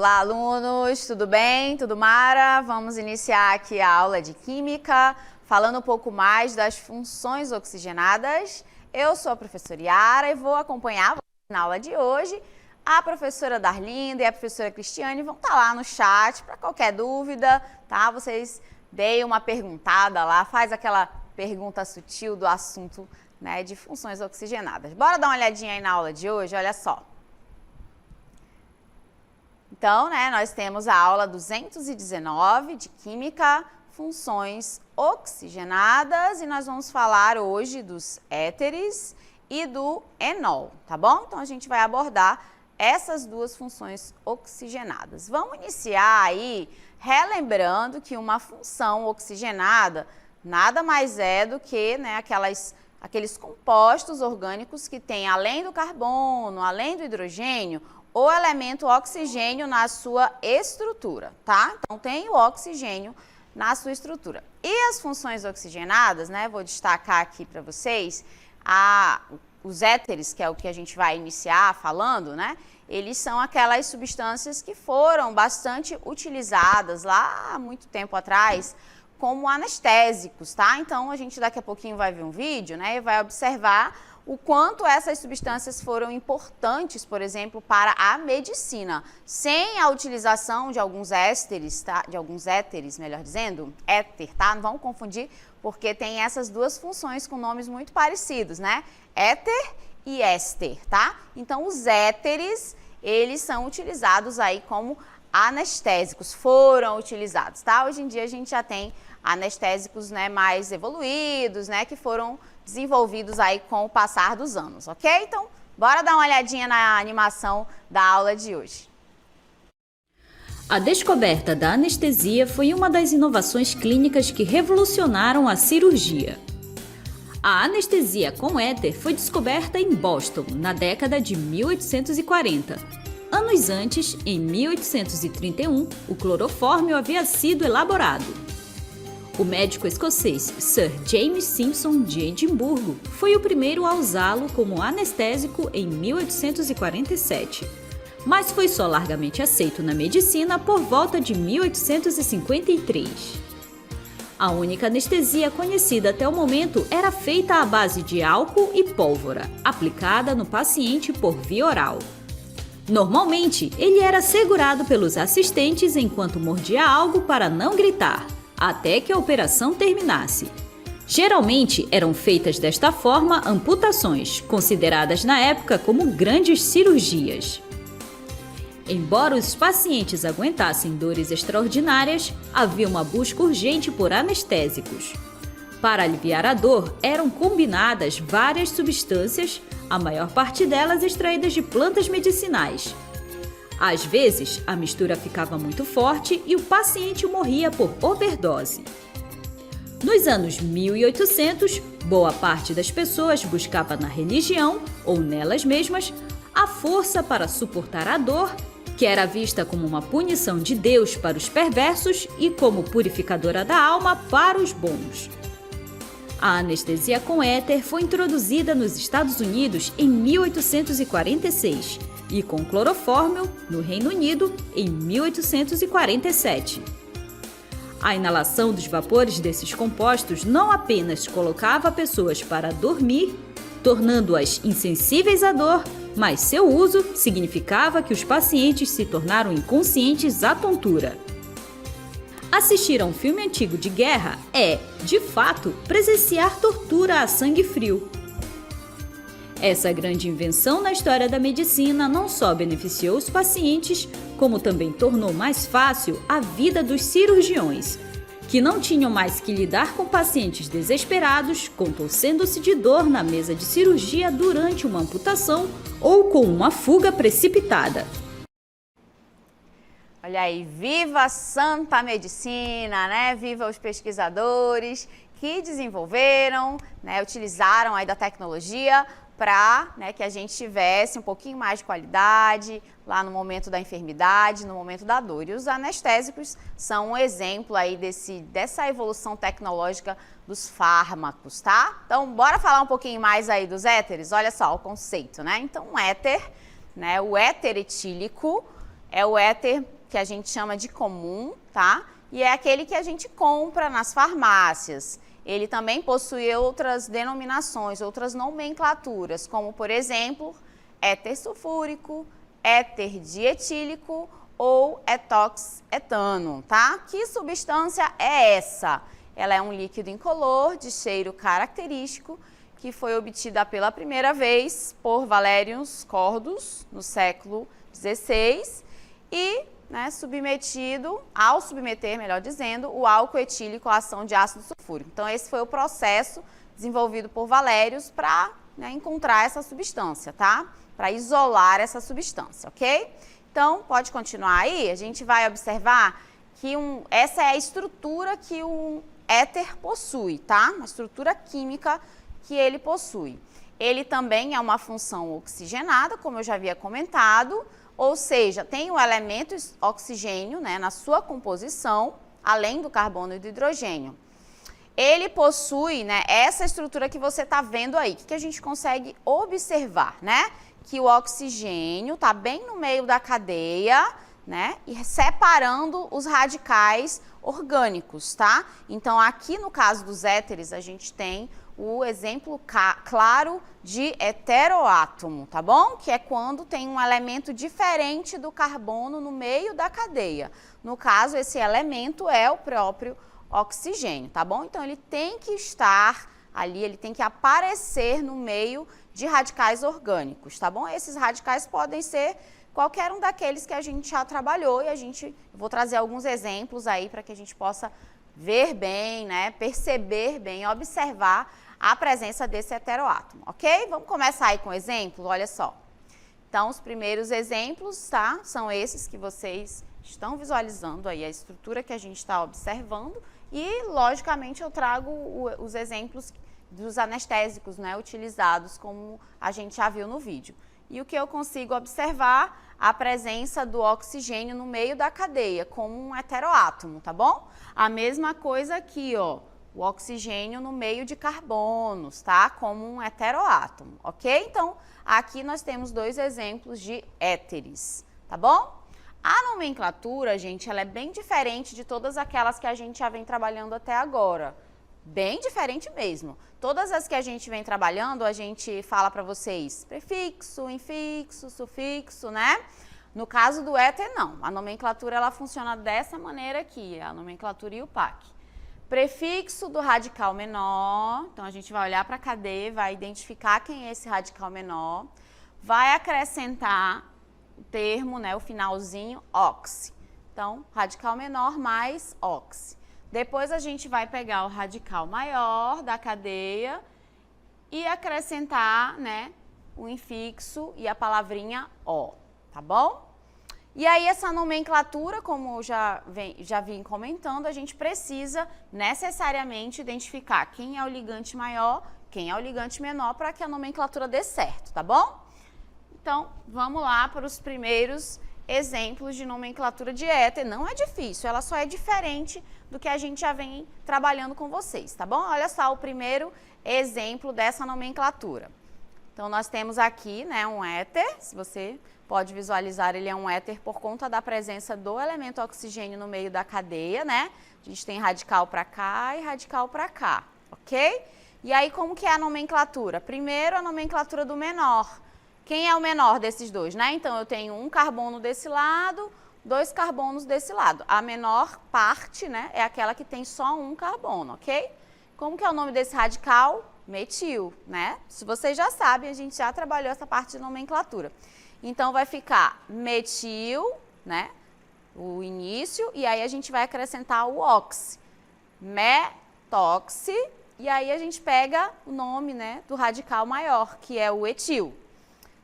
Olá, alunos, tudo bem? Tudo mara? Vamos iniciar aqui a aula de Química, falando um pouco mais das funções oxigenadas. Eu sou a professora Yara e vou acompanhar na aula de hoje. A professora Darlinda e a professora Cristiane vão estar lá no chat para qualquer dúvida, tá? Vocês deem uma perguntada lá, faz aquela pergunta sutil do assunto, né, de funções oxigenadas. Bora dar uma olhadinha aí na aula de hoje, olha só. Então, né, nós temos a aula 219 de Química, funções oxigenadas, e nós vamos falar hoje dos éteres e do enol, tá bom? Então, a gente vai abordar essas duas funções oxigenadas. Vamos iniciar aí relembrando que uma função oxigenada nada mais é do que, né, aqueles compostos orgânicos que têm, além do carbono, além do hidrogênio, o elemento oxigênio na sua estrutura, tá? Então, tem o oxigênio na sua estrutura. E as funções oxigenadas, né, vou destacar aqui para vocês, os éteres, que é o que a gente vai iniciar falando, né, eles são aquelas substâncias que foram bastante utilizadas lá há muito tempo atrás como anestésicos, tá? Então, a gente daqui a pouquinho vai ver um vídeo, né, e vai observar o quanto essas substâncias foram importantes, por exemplo, para a medicina. Sem a utilização de alguns ésteres, tá? De alguns éteres, melhor dizendo, éter, tá? Não vamos confundir, porque tem essas duas funções com nomes muito parecidos, né? Éter e éster, tá? Então, os éteres, eles são utilizados aí como anestésicos, foram utilizados, tá? Hoje em dia a gente já tem anestésicos, né, mais evoluídos, né, que foram desenvolvidos aí com o passar dos anos, ok? Então, bora dar uma olhadinha na animação da aula de hoje. A descoberta da anestesia foi uma das inovações clínicas que revolucionaram a cirurgia. A anestesia com éter foi descoberta em Boston, na década de 1840. Anos antes, em 1831, o clorofórmio havia sido elaborado. O médico escocês Sir James Simpson de Edimburgo foi o primeiro a usá-lo como anestésico em 1847, mas foi só largamente aceito na medicina por volta de 1853. A única anestesia conhecida até o momento era feita à base de álcool e pólvora, aplicada no paciente por via oral. Normalmente, ele era segurado pelos assistentes enquanto mordia algo para não gritar, até que a operação terminasse. Geralmente eram feitas desta forma amputações, consideradas na época como grandes cirurgias. Embora os pacientes aguentassem dores extraordinárias, havia uma busca urgente por anestésicos. Para aliviar a dor, eram combinadas várias substâncias, a maior parte delas extraídas de plantas medicinais. Às vezes, a mistura ficava muito forte e o paciente morria por overdose. Nos anos 1800, boa parte das pessoas buscava na religião, ou nelas mesmas, a força para suportar a dor, que era vista como uma punição de Deus para os perversos e como purificadora da alma para os bons. A anestesia com éter foi introduzida nos Estados Unidos em 1846 e com clorofórmio no Reino Unido em 1847. A inalação dos vapores desses compostos não apenas colocava pessoas para dormir, tornando-as insensíveis à dor, mas seu uso significava que os pacientes se tornaram inconscientes à tontura. Assistir a um filme antigo de guerra é, de fato, presenciar tortura a sangue frio. Essa grande invenção na história da medicina não só beneficiou os pacientes, como também tornou mais fácil a vida dos cirurgiões, que não tinham mais que lidar com pacientes desesperados, contorcendo-se de dor na mesa de cirurgia durante uma amputação ou com uma fuga precipitada. Olha aí, viva a santa medicina, né? Viva os pesquisadores que desenvolveram, né, utilizaram aí da tecnologia para, né, que a gente tivesse um pouquinho mais de qualidade lá no momento da enfermidade, no momento da dor. E os anestésicos são um exemplo aí dessa evolução tecnológica dos fármacos, tá? Então, bora falar um pouquinho mais aí dos éteres? Olha só o conceito, né? Então, um éter, né, o éter etílico, é o éter que a gente chama de comum, tá? E é aquele que a gente compra nas farmácias. Ele também possui outras denominações, outras nomenclaturas, como, por exemplo, éter sulfúrico, éter dietílico ou etox-etano, tá? Que substância é essa? Ela é um líquido incolor de cheiro característico que foi obtida pela primeira vez por Valerius Cordus no século XVI e ao submeter, melhor dizendo, o álcool etílico à ação de ácido sulfúrico. Então, esse foi o processo desenvolvido por Valerius para encontrar essa substância, tá? Para isolar essa substância, ok? Então, pode continuar aí. A gente vai observar que essa é a estrutura que o éter possui, tá? Uma estrutura química que ele possui. Ele também é uma função oxigenada, como eu já havia comentado, ou seja, tem o elemento oxigênio, né, na sua composição, além do carbono e do hidrogênio. Ele possui, né, essa estrutura que você está vendo aí. O que a gente consegue observar, né? Que o oxigênio está bem no meio da cadeia, né, e separando os radicais orgânicos, tá? Então, aqui no caso dos éteres, a gente tem o exemplo claro de heteroátomo, tá bom? Que é quando tem um elemento diferente do carbono no meio da cadeia. No caso, esse elemento é o próprio oxigênio, tá bom? Então, ele tem que estar ali, ele tem que aparecer no meio de radicais orgânicos, tá bom? Esses radicais podem ser qualquer um daqueles que a gente já trabalhou e vou trazer alguns exemplos aí para que a gente possa ver bem, né, perceber bem, observar a presença desse heteroátomo, ok? Vamos começar aí com exemplo, olha só. Então, os primeiros exemplos, tá, são esses que vocês estão visualizando aí, a estrutura que a gente está observando e, logicamente, eu trago os exemplos dos anestésicos, né, utilizados, como a gente já viu no vídeo. E o que eu consigo observar? A presença do oxigênio no meio da cadeia, como um heteroátomo, tá bom? A mesma coisa aqui, ó, o oxigênio no meio de carbonos, tá? Como um heteroátomo, ok? Então, aqui nós temos dois exemplos de éteres, tá bom? A nomenclatura, gente, ela é bem diferente de todas aquelas que a gente já vem trabalhando até agora. Bem diferente mesmo. Todas as que a gente vem trabalhando, a gente fala para vocês prefixo, infixo, sufixo, né? No caso do éter, não. A nomenclatura, ela funciona dessa maneira aqui, a nomenclatura IUPAC. Prefixo do radical menor, então a gente vai olhar para a cadeia, vai identificar quem é esse radical menor, vai acrescentar o termo, né, o finalzinho, oxi. Então, radical menor mais oxi. Depois a gente vai pegar o radical maior da cadeia e acrescentar, né, o infixo e a palavrinha O, tá bom? E aí essa nomenclatura, como já vim comentando, a gente precisa necessariamente identificar quem é o ligante maior, quem é o ligante menor, para que a nomenclatura dê certo, tá bom? Então, vamos lá para os primeiros exemplos de nomenclatura de éter. Não é difícil, ela só é diferente do que a gente já vem trabalhando com vocês, tá bom? Olha só o primeiro exemplo dessa nomenclatura. Então, nós temos aqui, né, um éter, se você pode visualizar, ele é um éter por conta da presença do elemento oxigênio no meio da cadeia, né? A gente tem radical para cá e radical para cá, ok? E aí, como que é a nomenclatura? Primeiro, a nomenclatura do menor. Quem é o menor desses dois, né? Então, eu tenho um carbono desse lado, dois carbonos desse lado. A menor parte, né, é aquela que tem só um carbono, ok? Como que é o nome desse radical? Metil, né? Se vocês já sabem, a gente já trabalhou essa parte de nomenclatura. Então, vai ficar metil, né, o início, e aí a gente vai acrescentar o oxi. Metoxi, e aí a gente pega o nome, né, do radical maior, que é o etil.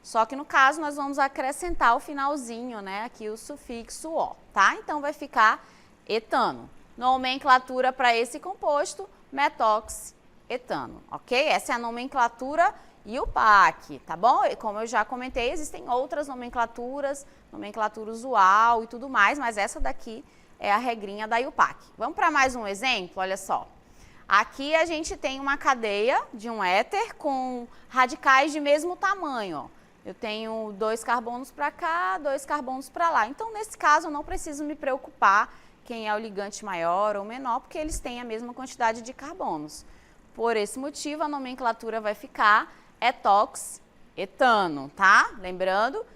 Só que no caso nós vamos acrescentar o finalzinho, né, aqui o sufixo O, tá? Então vai ficar etano. Nomenclatura para esse composto, metoxetano, ok? Essa é a nomenclatura IUPAC, tá bom? E como eu já comentei, existem outras nomenclaturas, nomenclatura usual e tudo mais, mas essa daqui é a regrinha da IUPAC. Vamos para mais um exemplo, olha só. Aqui a gente tem uma cadeia de um éter com radicais de mesmo tamanho, ó. eu tenho 2 carbonos para cá, 2 carbonos para lá. Então, nesse caso, eu não preciso me preocupar quem é o ligante maior ou menor, porque eles têm a mesma quantidade de carbonos. Por esse motivo, a nomenclatura vai ficar etox-etano, tá? Lembrando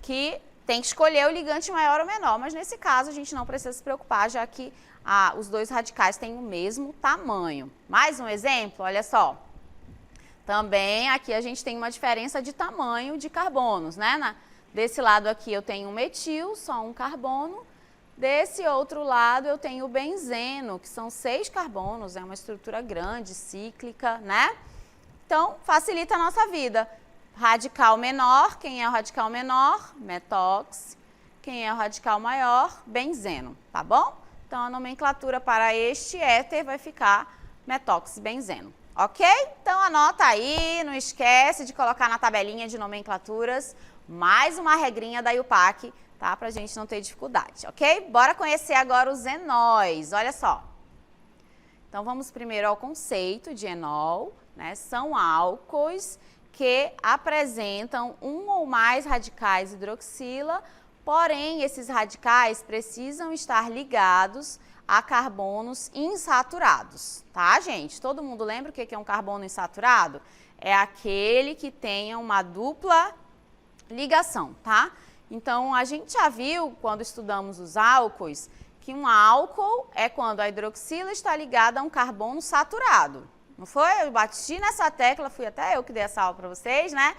que tem que escolher o ligante maior ou menor, mas nesse caso a gente não precisa se preocupar, já que os 2 radicais têm o mesmo tamanho. Mais um exemplo, olha só. Também aqui a gente tem uma diferença de tamanho de carbonos, né? Desse lado aqui eu tenho um metil, só um carbono. Desse outro lado eu tenho o benzeno, que são 6 carbonos, é uma estrutura grande, cíclica, né? Então, facilita a nossa vida. Radical menor, quem é o radical menor? Metóx. Quem é o radical maior? Benzeno, tá bom? Então, a nomenclatura para este éter vai ficar metóxibenzeno, ok? Então, anota aí, não esquece de colocar na tabelinha de nomenclaturas mais uma regrinha da UPAC, tá? Pra gente não ter dificuldade, ok? Bora conhecer agora os enóis, olha só. Então, vamos primeiro ao conceito de enol, né? São álcoois que apresentam um ou mais radicais hidroxila, porém, esses radicais precisam estar ligados a carbonos insaturados, tá, gente? Todo mundo lembra o que é um carbono insaturado? É aquele que tenha uma dupla ligação, tá? Então, a gente já viu, quando estudamos os álcoois, que um álcool é quando a hidroxila está ligada a um carbono saturado. Não foi? Eu bati nessa tecla, fui até eu que dei essa aula para vocês, né?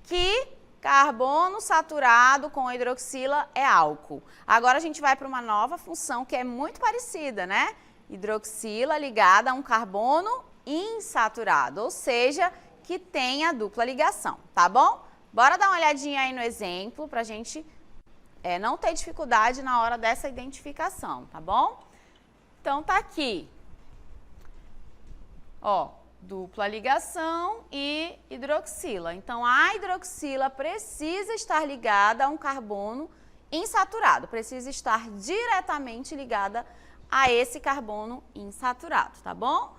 Que carbono saturado com hidroxila é álcool. Agora a gente vai para uma nova função que é muito parecida, né? Hidroxila ligada a um carbono insaturado, ou seja, que tem a dupla ligação, tá bom? Bora dar uma olhadinha aí no exemplo para a gente não ter dificuldade na hora dessa identificação, tá bom? Então tá aqui. Ó, dupla ligação e hidroxila. Então, a hidroxila precisa estar ligada a um carbono insaturado, precisa estar diretamente ligada a esse carbono insaturado, tá bom?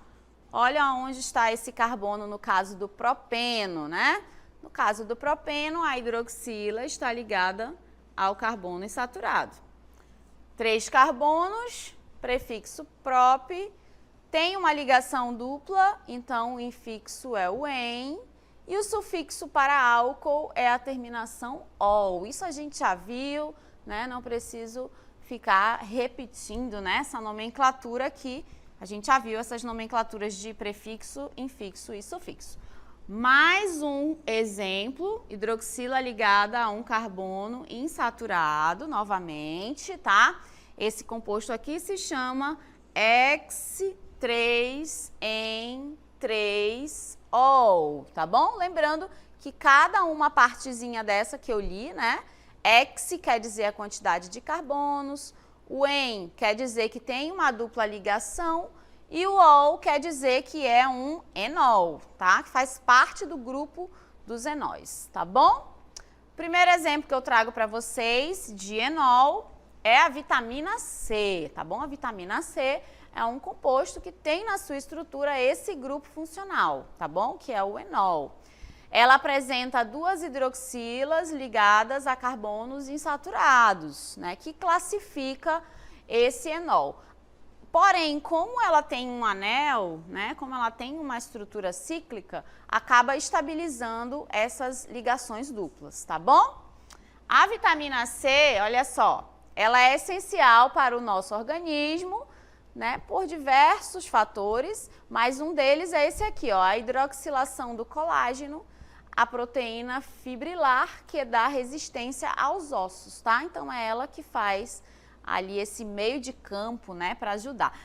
Olha onde está esse carbono no caso do propeno, né? No caso do propeno, a hidroxila está ligada ao carbono insaturado. 3 carbonos, prefixo prop. Tem uma ligação dupla, então o infixo é o -en e o sufixo para álcool é a terminação -ol. Isso a gente já viu, né? Não preciso ficar repetindo, né, essa nomenclatura aqui. A gente já viu essas nomenclaturas de prefixo, infixo e sufixo. Mais um exemplo, hidroxila ligada a um carbono insaturado, novamente, tá? Esse composto aqui se chama X3N3ol, tá bom? Lembrando que cada uma partezinha dessa que eu li, né? X quer dizer a quantidade de carbonos, o en quer dizer que tem uma dupla ligação e o ol quer dizer que é um enol, tá? Que faz parte do grupo dos enóis, tá bom? Primeiro exemplo que eu trago para vocês de enol é a vitamina C, tá bom? A vitamina C é um composto que tem na sua estrutura esse grupo funcional, tá bom? Que é o enol. Ela apresenta 2 hidroxilas ligadas a carbonos insaturados, né? Que classifica esse enol. Porém, como ela tem um anel, né? Como ela tem uma estrutura cíclica, acaba estabilizando essas ligações duplas, tá bom? A vitamina C, olha só, ela é essencial para o nosso organismo, né, por diversos fatores, mas um deles é esse aqui, ó, a hidroxilação do colágeno, a proteína fibrilar, que dá resistência aos ossos, tá? Então, é ela que faz ali esse meio de campo, né, para ajudar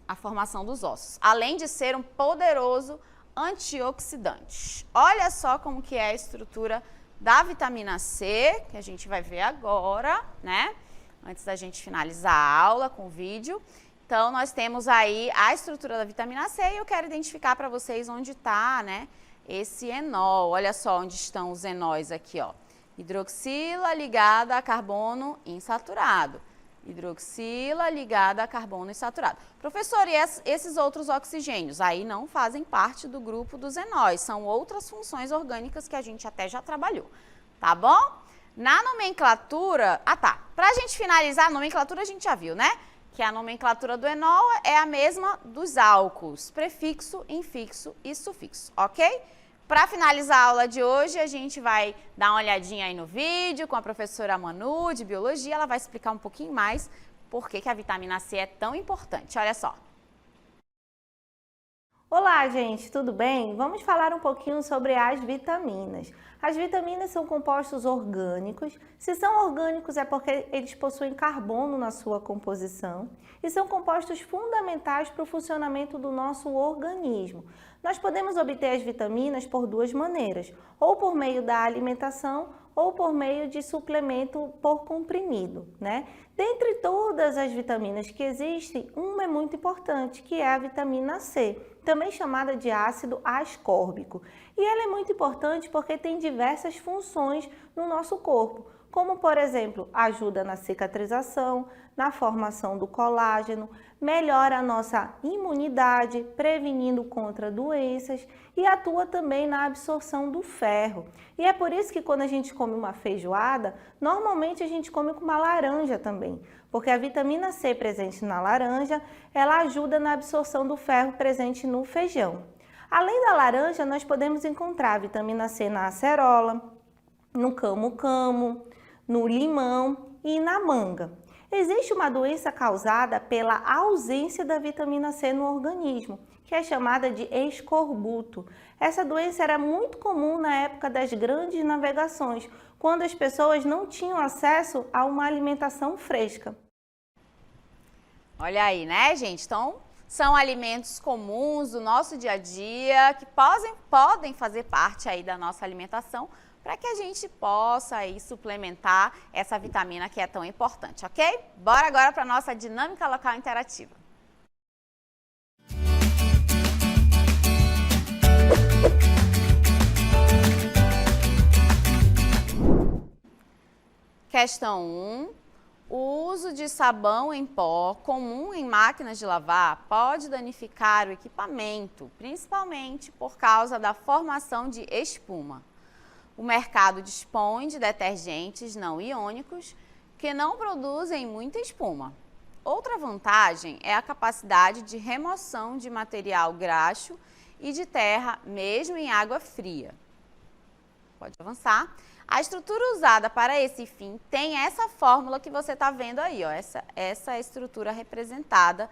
a formação dos ossos, além de ser um poderoso antioxidante. Olha só como que é a estrutura da vitamina C, que a gente vai ver agora, né, antes da gente finalizar a aula com o vídeo. Então, nós temos aí a estrutura da vitamina C e eu quero identificar para vocês onde está, né, esse enol. Olha só onde estão os enóis aqui, ó. Hidroxila ligada a carbono insaturado. hidroxila ligada a carbono insaturado. Professor, e esses outros oxigênios? Aí não fazem parte do grupo dos enóis, são outras funções orgânicas que a gente até já trabalhou, tá bom? Na nomenclatura, pra gente finalizar, a nomenclatura a gente já viu, né? Que a nomenclatura do enol é a mesma dos álcools, prefixo, infixo e sufixo, ok? Para finalizar a aula de hoje, a gente vai dar uma olhadinha aí no vídeo com a professora Manu, de Biologia. Ela vai explicar um pouquinho mais por que a vitamina C é tão importante. Olha só. Olá, gente, tudo bem? Vamos falar um pouquinho sobre as vitaminas. As vitaminas são compostos orgânicos. Se são orgânicos é porque eles possuem carbono na sua composição e são compostos fundamentais para o funcionamento do nosso organismo. Nós podemos obter as vitaminas por duas maneiras, ou por meio da alimentação ou por meio de suplemento por comprimido, né? Dentre todas as vitaminas que existem, uma é muito importante, que é a vitamina C, também chamada de ácido ascórbico. E ela é muito importante porque tem diversas funções no nosso corpo, como, por exemplo, ajuda na cicatrização, na formação do colágeno, melhora a nossa imunidade, prevenindo contra doenças e atua também na absorção do ferro. E é por isso que quando a gente come uma feijoada, normalmente a gente come com uma laranja também, porque a vitamina C presente na laranja, ela ajuda na absorção do ferro presente no feijão. Além da laranja, nós podemos encontrar a vitamina C na acerola, no camu-camu, no limão e na manga. Existe uma doença causada pela ausência da vitamina C no organismo, que é chamada de escorbuto. Essa doença era muito comum na época das grandes navegações, quando as pessoas não tinham acesso a uma alimentação fresca. Olha aí, né, gente? Então, são alimentos comuns do nosso dia a dia que podem fazer parte aí da nossa alimentação, para que a gente possa aí suplementar essa vitamina que é tão importante, ok? Bora agora para a nossa dinâmica local interativa. Questão 1. O uso de sabão em pó comum em máquinas de lavar pode danificar o equipamento, principalmente por causa da formação de espuma. O mercado dispõe de detergentes não iônicos que não produzem muita espuma. Outra vantagem é a capacidade de remoção de material graxo e de terra, mesmo em água fria. Pode avançar. A estrutura usada para esse fim tem essa fórmula que você está vendo aí, ó, essa é a estrutura representada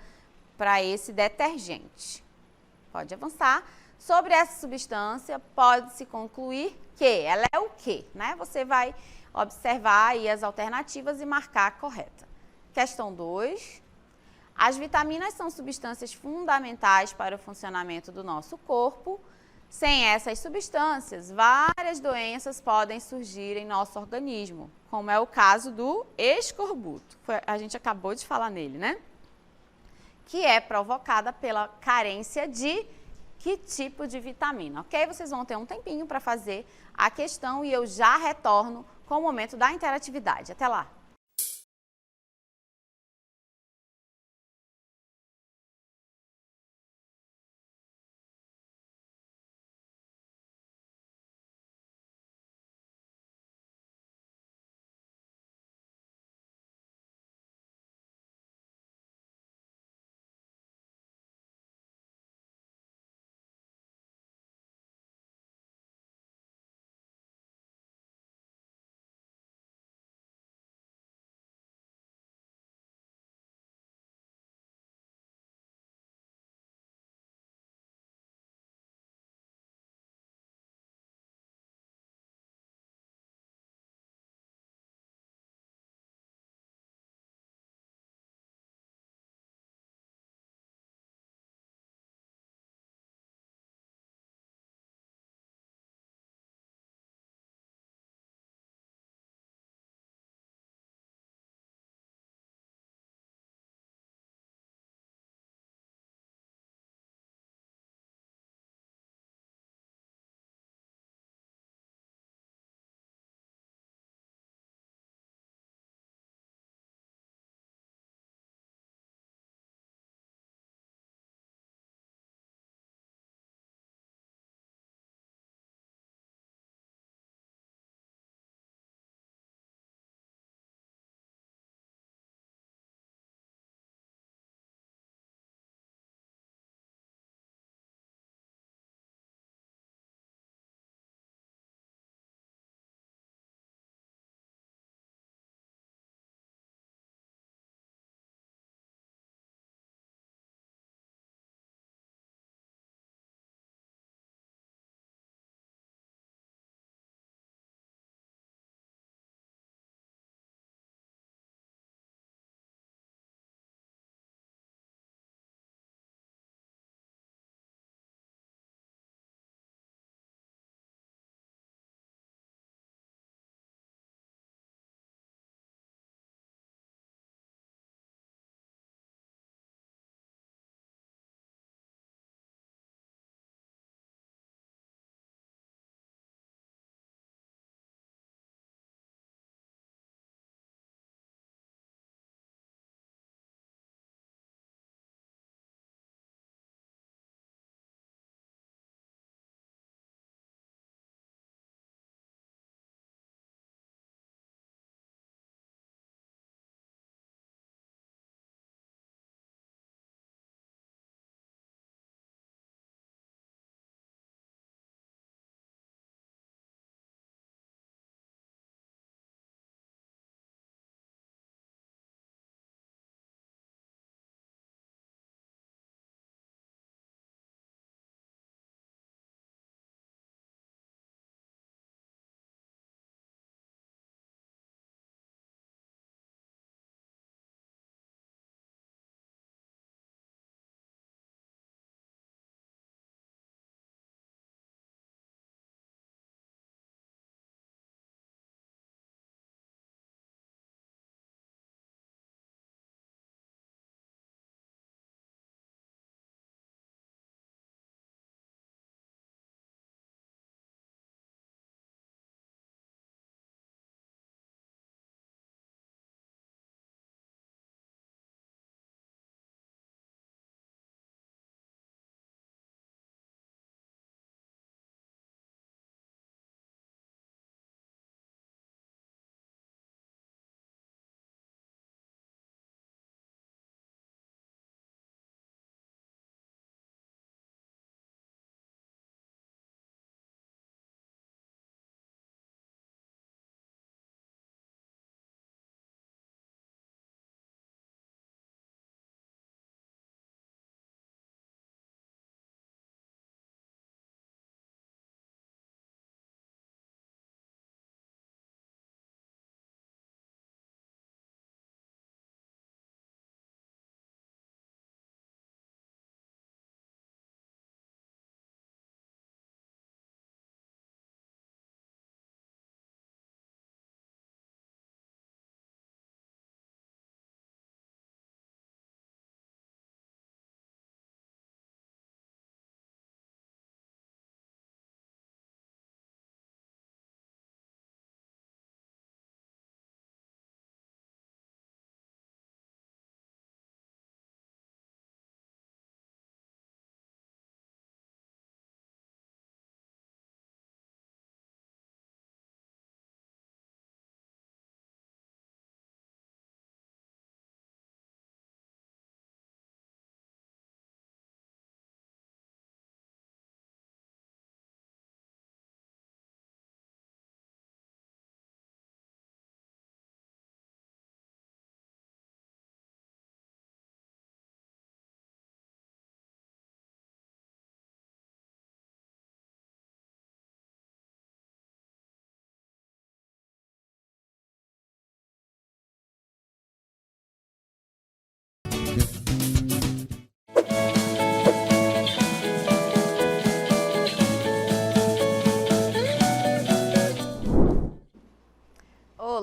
para esse detergente. Pode avançar. Sobre essa substância, pode-se concluir que ela é o quê? Né? Você vai observar aí as alternativas e marcar a correta. Questão 2. As vitaminas são substâncias fundamentais para o funcionamento do nosso corpo. Sem essas substâncias, várias doenças podem surgir em nosso organismo, como é o caso do escorbuto. A gente acabou de falar nele, né? Que é provocada pela carência de que tipo de vitamina, ok? Vocês vão ter um tempinho para fazer a questão e eu já retorno com o momento da interatividade. Até lá!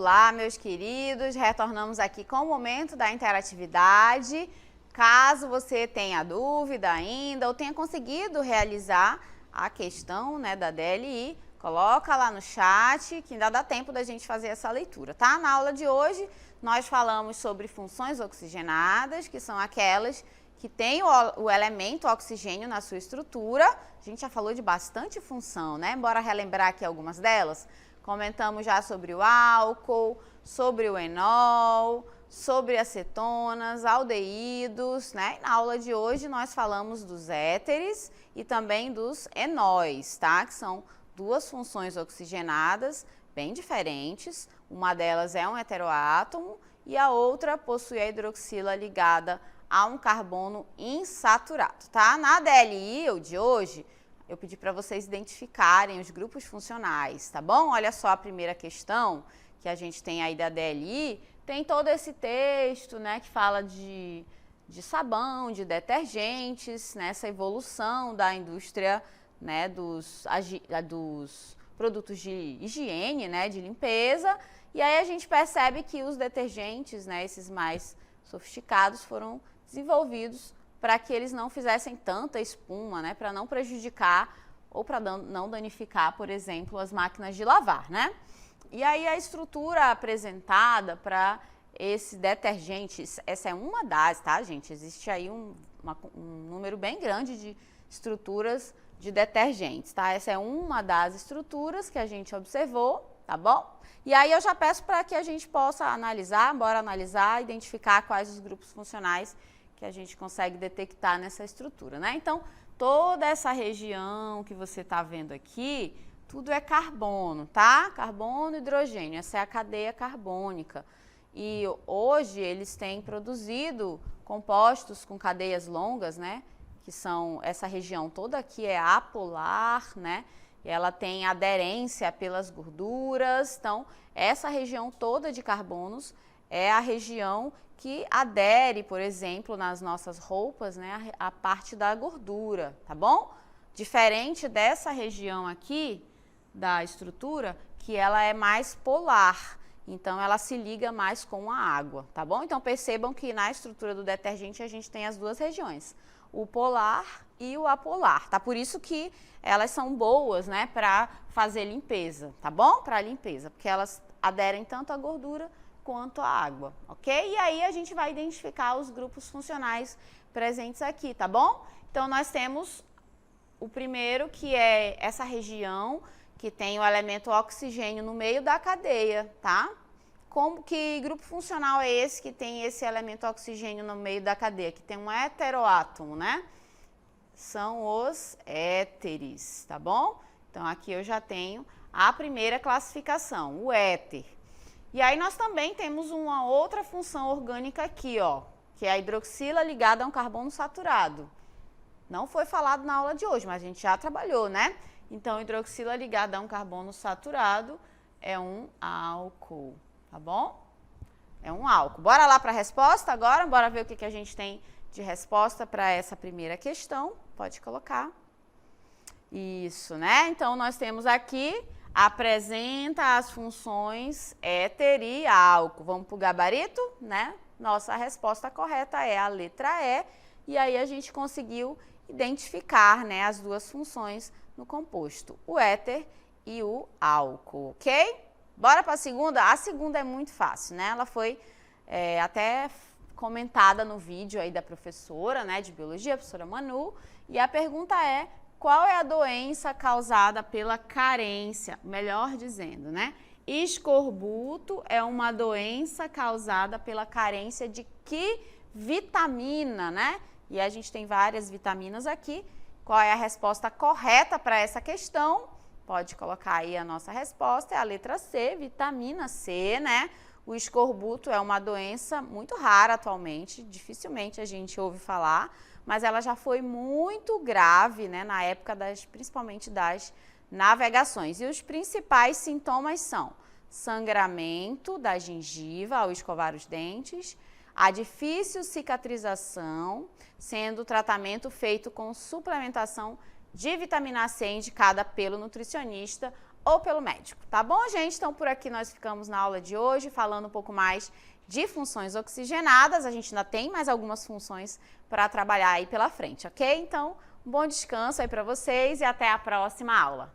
Olá, meus queridos, retornamos aqui com o momento da interatividade. Caso você tenha dúvida ainda ou tenha conseguido realizar a questão, né, da DLI, coloca lá no chat que ainda dá tempo da gente fazer essa leitura, tá? Na aula de hoje, nós falamos sobre funções oxigenadas, que são aquelas que têm o elemento oxigênio na sua estrutura. A gente já falou de bastante função, né? Bora relembrar aqui algumas delas? Comentamos já sobre o álcool, sobre o enol, sobre acetonas, aldeídos, né? Na aula de hoje nós falamos dos éteres e também dos enóis, tá? Que são duas funções oxigenadas bem diferentes. Uma delas é um heteroátomo e a outra possui a hidroxila ligada a um carbono insaturado, tá? Na DLI de hoje, eu pedi para vocês identificarem os grupos funcionais, tá bom? Olha só a primeira questão que a gente tem aí da DLI, tem todo esse texto, né, que fala de sabão, de detergentes, né, essa evolução da indústria, né, dos produtos de higiene, né, de limpeza, e aí a gente percebe que os detergentes, né, esses mais sofisticados, foram desenvolvidos para que eles não fizessem tanta espuma, né, para não prejudicar ou para não danificar, por exemplo, as máquinas de lavar, né? E aí a estrutura apresentada para esse detergente, essa é uma das, tá, gente? Existe aí um número bem grande de estruturas de detergentes, tá? Essa é uma das estruturas que a gente observou, tá bom? E aí eu já peço para que a gente possa analisar, bora analisar, identificar quais os grupos funcionais que a gente consegue detectar nessa estrutura, né? Então, toda essa região que você está vendo aqui, tudo é carbono, tá? Carbono e hidrogênio, essa é a cadeia carbônica. E hoje eles têm produzido compostos com cadeias longas, né? Que são, essa região toda aqui é apolar, né? E ela tem aderência pelas gorduras. Então, essa região toda de carbonos é a região que adere, por exemplo, nas nossas roupas, né, a parte da gordura, tá bom? Diferente dessa região aqui da estrutura, que ela é mais polar, então ela se liga mais com a água, tá bom? Então percebam que na estrutura do detergente a gente tem as duas regiões, o polar e o apolar, tá? Por isso que elas são boas, né, para fazer limpeza, tá bom? Para limpeza, porque elas aderem tanto à gordura quanto à água, ok? E aí a gente vai identificar os grupos funcionais presentes aqui, tá bom? Então nós temos o primeiro, que é essa região que tem o elemento oxigênio no meio da cadeia, tá? Que grupo funcional é esse que tem esse elemento oxigênio no meio da cadeia? Que tem um heteroátomo, né? São os éteres, tá bom? Então aqui eu já tenho a primeira classificação, o éter. E aí nós também temos uma outra função orgânica aqui, ó, que é a hidroxila ligada a um carbono saturado. Não foi falado na aula de hoje, mas a gente já trabalhou, né? Então, hidroxila ligada a um carbono saturado é um álcool, tá bom? É um álcool. Bora lá para a resposta agora? Bora ver o que a gente tem de resposta para essa primeira questão. Pode colocar. Isso, né? Então, nós temos aqui, apresenta as funções éter e álcool. Vamos para o gabarito, né? Nossa resposta correta é a letra E. E aí a gente conseguiu identificar, né, as duas funções no composto, o éter e o álcool, ok? Bora para a segunda? A segunda é muito fácil, né? Ela foi até comentada no vídeo aí da professora, né, de biologia, a professora Manu. E a pergunta é: qual é a doença causada pela carência? Melhor dizendo, né? Escorbuto é uma doença causada pela carência de que vitamina, né? E a gente tem várias vitaminas aqui. Qual é a resposta correta para essa questão? Pode colocar aí a nossa resposta, é a letra C, vitamina C, né? O escorbuto é uma doença muito rara atualmente, dificilmente a gente ouve falar, mas ela já foi muito grave, né, na época principalmente das navegações. E os principais sintomas são sangramento da gengiva ao escovar os dentes, a difícil cicatrização, sendo o tratamento feito com suplementação de vitamina C indicada pelo nutricionista ou pelo médico, tá bom, gente? Então, por aqui nós ficamos na aula de hoje, falando um pouco mais de funções oxigenadas. A gente ainda tem mais algumas funções para trabalhar aí pela frente, ok? Então, um bom descanso aí para vocês e até a próxima aula.